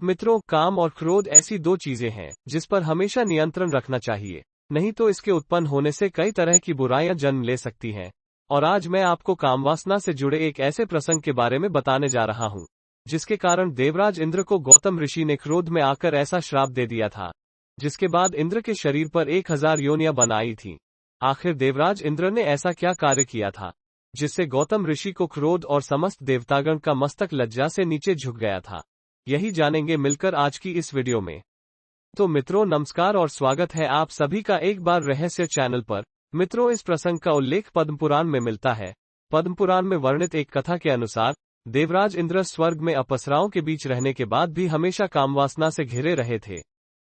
मित्रों, काम और क्रोध ऐसी दो चीजें हैं जिस पर हमेशा नियंत्रण रखना चाहिए, नहीं तो इसके उत्पन्न होने से कई तरह की बुराइयां जन्म ले सकती हैं। और आज मैं आपको कामवासना से जुड़े एक ऐसे प्रसंग के बारे में बताने जा रहा हूं, जिसके कारण देवराज इंद्र को गौतम ऋषि ने क्रोध में आकर ऐसा श्राप दे दिया था, जिसके बाद इंद्र के शरीर पर 1000 योनियां बनाई थी। आखिर देवराज इंद्र ने ऐसा क्या कार्य किया था, जिससे गौतम ऋषि को क्रोध और समस्त देवतागण का मस्तक लज्जा से नीचे झुक गया था? यही जानेंगे मिलकर आज की इस वीडियो में। तो मित्रों, नमस्कार और स्वागत है आप सभी का एक बार रहस्य चैनल पर। मित्रों, इस प्रसंग का उल्लेख पद्म पुराण में मिलता है। पद्म पुराण में वर्णित एक कथा के अनुसार देवराज इंद्र स्वर्ग में अप्सराओं के बीच रहने के बाद भी हमेशा कामवासना से घिरे रहे थे।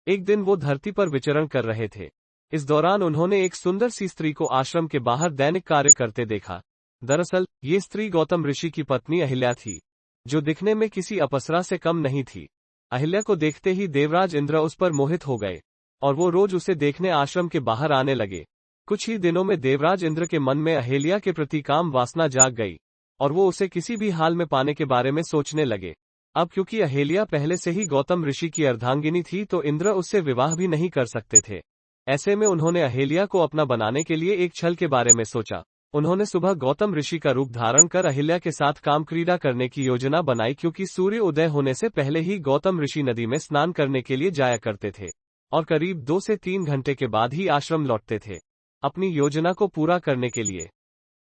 एक दिन वो धरती पर विचरण कर रहे थे। इस दौरान उन्होंने एक सुंदर सी स्त्री को आश्रम के बाहर दैनिक कार्य करते देखा। दरअसल ये स्त्री गौतम ऋषि की पत्नी अहिल्या थी, जो दिखने में किसी अप्सरा से कम नहीं थी। अहिल्या को देखते ही देवराज इंद्र उस पर मोहित हो गए और वो रोज उसे देखने आश्रम के बाहर आने लगे। कुछ ही दिनों में देवराज इंद्र के मन में अहिल्या के प्रति काम वासना जाग गई और वो उसे किसी भी हाल में पाने के बारे में सोचने लगे। अब क्योंकि अहिल्या पहले से ही गौतम ऋषि की अर्धांगिनी थी, तो इंद्र उससे विवाह भी नहीं कर सकते थे। ऐसे में उन्होंने अहिल्या को अपना बनाने के लिए एक छल के बारे में सोचा। उन्होंने सुबह गौतम ऋषि का रूप धारण कर अहिल्या के साथ काम क्रीड़ा करने की योजना बनाई, क्योंकि सूर्य उदय होने से पहले ही गौतम ऋषि नदी में स्नान करने के लिए जाया करते थे और करीब 2 से 3 घंटे के बाद ही आश्रम लौटते थे। अपनी योजना को पूरा करने के लिए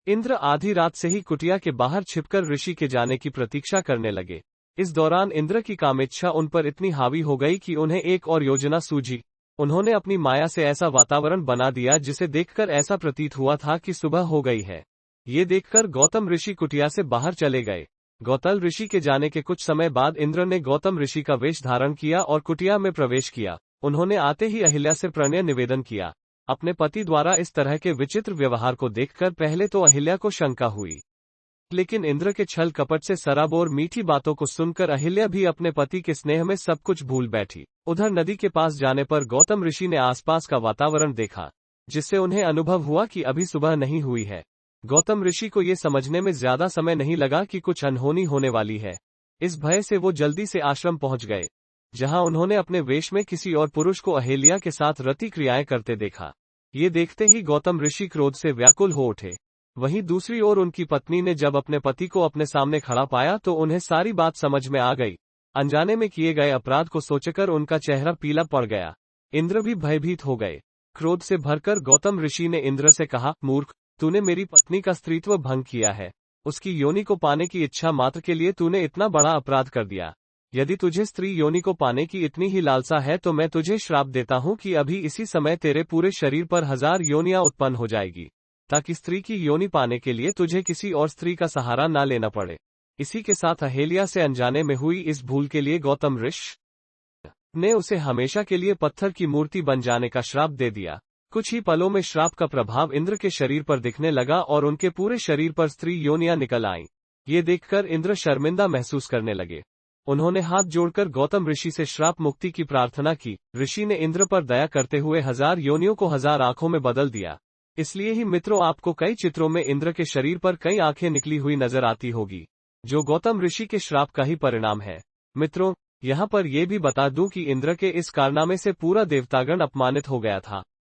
इंद्र आधी रात से ही कुटिया के बाहर छिपकर ऋषि के जाने की प्रतीक्षा करने लगे। इस दौरान इंद्र की कामेच्छा उन पर इतनी हावी हो गई कि उन्हें एक और योजना सूझी। उन्होंने अपनी माया से ऐसा वातावरण बना दिया जिसे देखकर ऐसा प्रतीत हुआ था कि सुबह हो गई है। ये देखकर गौतम ऋषि कुटिया से बाहर चले गए। गौतम ऋषि के जाने के कुछ समय बाद इंद्र ने गौतम ऋषि का वेश धारण किया और कुटिया में प्रवेश किया। उन्होंने आते ही अहिल्या से प्रणय निवेदन किया। अपने पति द्वारा इस तरह के विचित्र व्यवहार को देखकर पहले तो अहिल्या को शंका हुई, लेकिन इंद्र के छल कपट से सराबोर मीठी बातों को सुनकर अहिल्या भी अपने पति के स्नेह में सब कुछ भूल बैठी। उधर नदी के पास जाने पर गौतम ऋषि ने आसपास का वातावरण देखा, जिससे उन्हें अनुभव हुआ कि अभी सुबह नहीं हुई है। गौतम ऋषि को ये समझने में ज्यादा समय नहीं लगा कि कुछ अनहोनी होने वाली है। इस भय से वो जल्दी से आश्रम पहुंच गए, जहां उन्होंने अपने वेश में किसी और पुरुष को अहिल्या के साथ रति क्रियाएं करते देखा। ये देखते ही गौतम ऋषि क्रोध से व्याकुल हो उठे। वहीं दूसरी ओर उनकी पत्नी ने जब अपने पति को अपने सामने खड़ा पाया तो उन्हें सारी बात समझ में आ गई। अनजाने में किए गए अपराध को सोचकर उनका चेहरा पीला पड़ गया। इंद्र भी भयभीत हो गए। क्रोध से भरकर गौतम ऋषि ने इंद्र से कहा, मूर्ख, तूने मेरी पत्नी का स्त्रीत्व भंग किया है। उसकी योनि को पाने की इच्छा मात्र के लिए तूने इतना बड़ा अपराध कर दिया। यदि तुझे स्त्री योनि को पाने की इतनी ही लालसा है तो मैं तुझे श्राप देता हूं कि अभी इसी समय तेरे पूरे शरीर पर 1000 योनियां उत्पन्न हो जाएगी, ताकि स्त्री की योनि पाने के लिए तुझे किसी और स्त्री का सहारा ना लेना पड़े। इसी के साथ अहिल्या से अनजाने में हुई इस भूल के लिए गौतम ऋषि ने उसे हमेशा के लिए पत्थर की मूर्ति बन जाने का श्राप दे दिया। कुछ ही पलों में श्राप का प्रभाव इंद्र के शरीर पर दिखने लगा और उनके पूरे शरीर पर स्त्री योनियां निकल आईं। ये देखकर इंद्र शर्मिंदा महसूस करने लगे। उन्होंने हाथ जोड़कर गौतम ऋषि से श्राप मुक्ति की प्रार्थना की। ऋषि ने इंद्र पर दया करते हुए 1000 योनियों को 1000 आंखों में बदल दिया। इसलिए ही मित्रों, आपको कई चित्रों में इंद्र के शरीर पर कई आंखें निकली हुई नजर आती होगी, जो गौतम ऋषि के श्राप का ही परिणाम है। मित्रों, यहाँ पर यह भी बता दूं कि इंद्र के इस कारनामे से पूरा देवतागण अपमानित हो गया था।